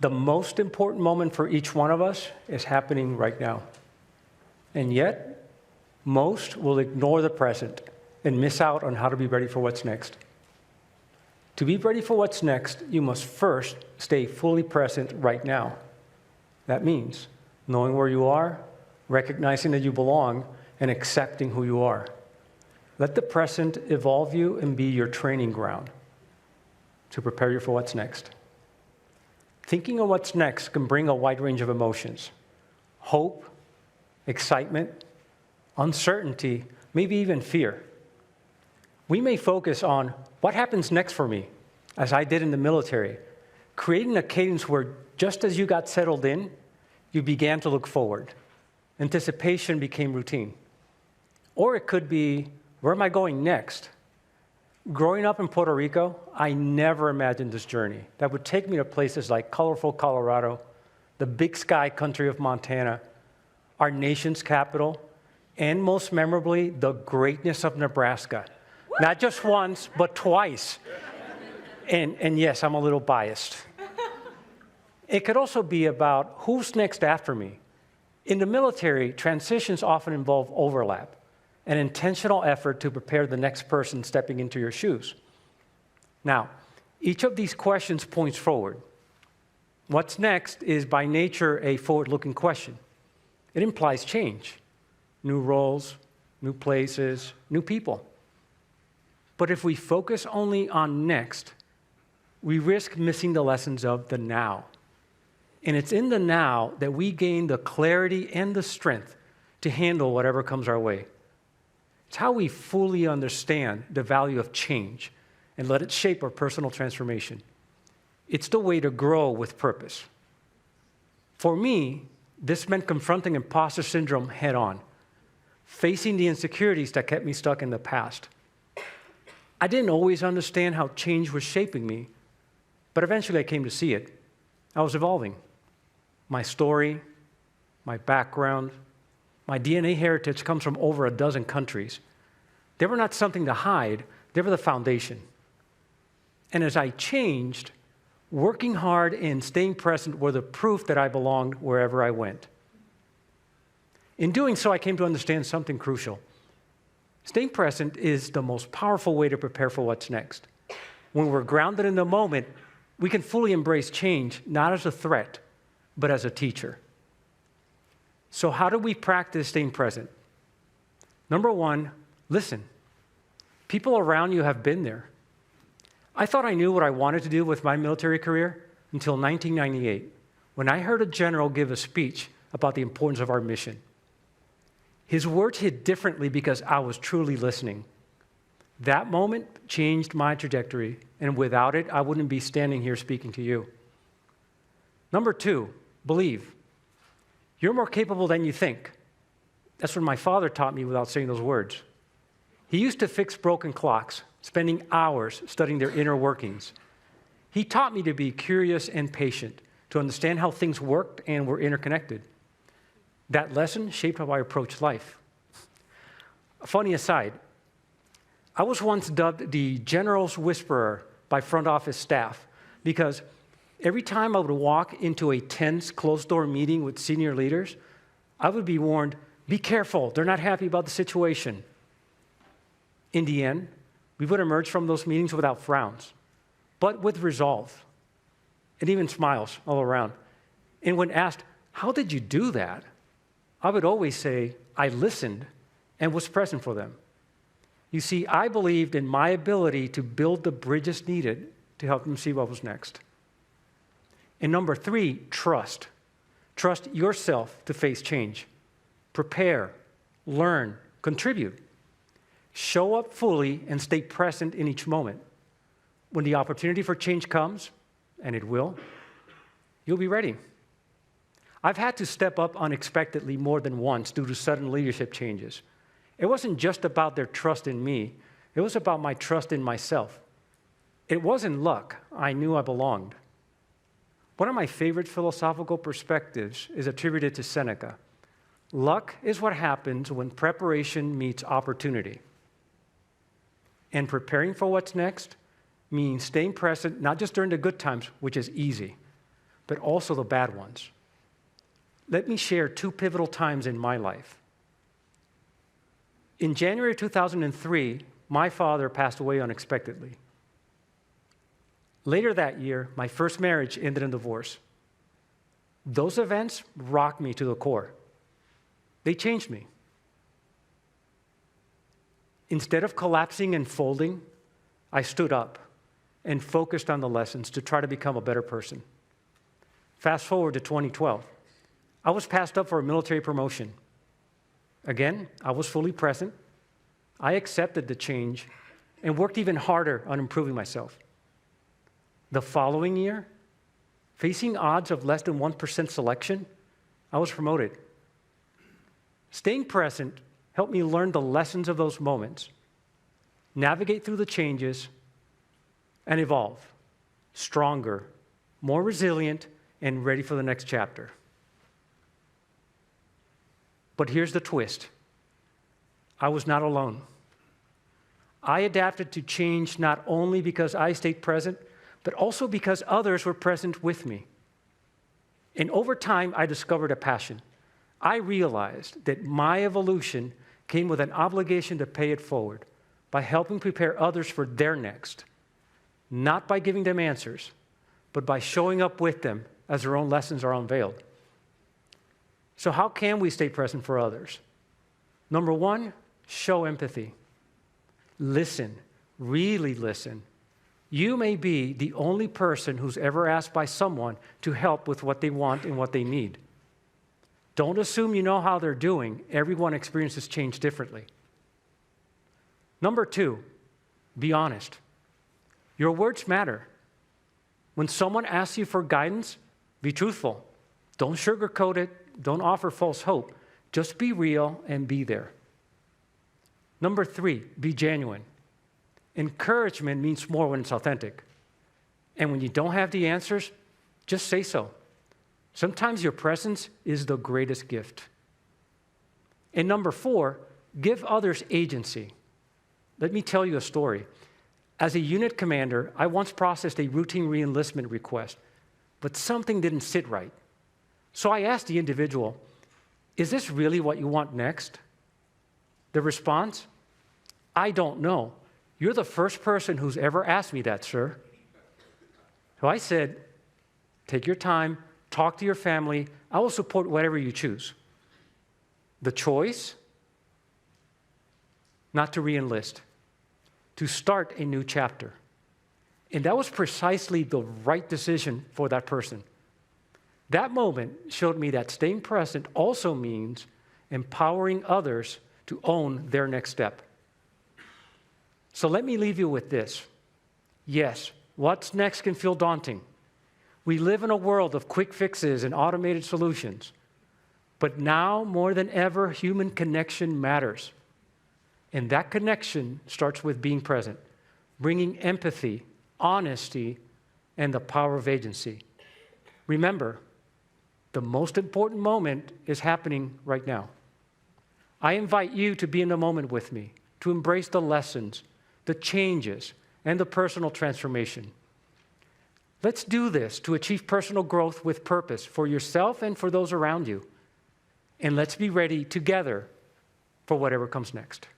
The most important moment for each one of us is happening right now. And yet, most will ignore the present and miss out on how to be ready for what's next. To be ready for what's next, you must first stay fully present right now. That means knowing where you are, recognizing that you belong, and accepting who you are. Let the present evolve you and be your training ground to prepare you for what's next. Thinking of what's next can bring a wide range of emotions: hope, excitement, uncertainty, maybe even fear. We may focus on what happens next for me, as I did in the military, creating a cadence where just as you got settled in, you began to look forward. Anticipation became routine. Or it could be, where am I going next? Growing up in Puerto Rico, I never imagined this journey that would take me to places like colorful Colorado, the big sky country of Montana, our nation's capital, and most memorably, the greatness of Nebraska. Not just once, but twice. And yes, I'm a little biased. It could also be about who's next after me. In the military, transitions often involve overlap, an intentional effort to prepare the next person stepping into your shoes. Now, each of these questions points forward. What's next is by nature a forward-looking question. It implies change, new roles, new places, new people. But if we focus only on next, we risk missing the lessons of the now. And it's in the now that we gain the clarity and the strength to handle whatever comes our way. It's how we fully understand the value of change and let it shape our personal transformation. It's the way to grow with purpose. For me, this meant confronting imposter syndrome head on, facing the insecurities that kept me stuck in the past. I didn't always understand how change was shaping me, but eventually I came to see it. I was evolving. My story, my background, my DNA heritage comes from over a dozen countries. They were not something to hide, they were the foundation. And as I changed, working hard and staying present were the proof that I belonged wherever I went. In doing so, I came to understand something crucial. Staying present is the most powerful way to prepare for what's next. When we're grounded in the moment, we can fully embrace change, not as a threat, but as a teacher. So how do we practice staying present? Number one, listen. People around you have been there. I thought I knew what I wanted to do with my military career until 1998, when I heard a general give a speech about the importance of our mission. His words hit differently because I was truly listening. That moment changed my trajectory, and without it, I wouldn't be standing here speaking to you. Number two, believe. You're more capable than you think. That's what my father taught me without saying those words. He used to fix broken clocks, spending hours studying their inner workings. He taught me to be curious and patient, to understand how things worked and were interconnected. That lesson shaped how I approach life. A funny aside, I was once dubbed the General's Whisperer by front office staff because every time I would walk into a tense, closed-door meeting with senior leaders, I would be warned, be careful, they're not happy about the situation. In the end, we would emerge from those meetings without frowns, but with resolve, and even smiles all around. And when asked, how did you do that? I would always say, I listened and was present for them. You see, I believed in my ability to build the bridges needed to help them see what was next. And number three, trust. Trust yourself to face change. Prepare, learn, contribute. Show up fully and stay present in each moment. When the opportunity for change comes, and it will, you'll be ready. I've had to step up unexpectedly more than once due to sudden leadership changes. It wasn't just about their trust in me. It was about my trust in myself. It wasn't luck. I knew I belonged. One of my favorite philosophical perspectives is attributed to Seneca. Luck is what happens when preparation meets opportunity. And preparing for what's next means staying present, not just during the good times, which is easy, but also the bad ones. Let me share two pivotal times in my life. In January 2003, my father passed away unexpectedly. Later that year, my first marriage ended in divorce. Those events rocked me to the core. They changed me. Instead of collapsing and folding, I stood up and focused on the lessons to try to become a better person. Fast forward to 2012. I was passed up for a military promotion. Again, I was fully present. I accepted the change and worked even harder on improving myself. The following year, facing odds of less than 1% selection, I was promoted. Staying present helped me learn the lessons of those moments, navigate through the changes, and evolve, stronger, more resilient, and ready for the next chapter. But here's the twist. I was not alone. I adapted to change not only because I stayed present, but also because others were present with me. And over time, I discovered a passion. I realized that my evolution came with an obligation to pay it forward by helping prepare others for their next, not by giving them answers, but by showing up with them as their own lessons are unveiled. So how can we stay present for others? Number one, show empathy. Listen, really listen. You may be the only person who's ever asked by someone to help with what they want and what they need. Don't assume you know how they're doing. Everyone experiences change differently. Number two, be honest. Your words matter. When someone asks you for guidance, be truthful. Don't sugarcoat it. Don't offer false hope. Just be real and be there. Number three, be genuine. Encouragement means more when it's authentic. And when you don't have the answers, just say so. Sometimes your presence is the greatest gift. And number four, give others agency. Let me tell you a story. As a unit commander, I once processed a routine re-enlistment request, but something didn't sit right. So I asked the individual, "Is this really what you want next?" The response, "I don't know. You're the first person who's ever asked me that, sir." So I said, "Take your time, talk to your family. I will support whatever you choose." The choice? Not to re-enlist, to start a new chapter. And that was precisely the right decision for that person. That moment showed me that staying present also means empowering others to own their next step. So let me leave you with this. Yes, what's next can feel daunting. We live in a world of quick fixes and automated solutions. But now, more than ever, human connection matters. And that connection starts with being present, bringing empathy, honesty, and the power of agency. Remember, the most important moment is happening right now. I invite you to be in the moment with me, to embrace the lessons, the changes, and the personal transformation. Let's do this to achieve personal growth with purpose for yourself and for those around you. And let's be ready together for whatever comes next.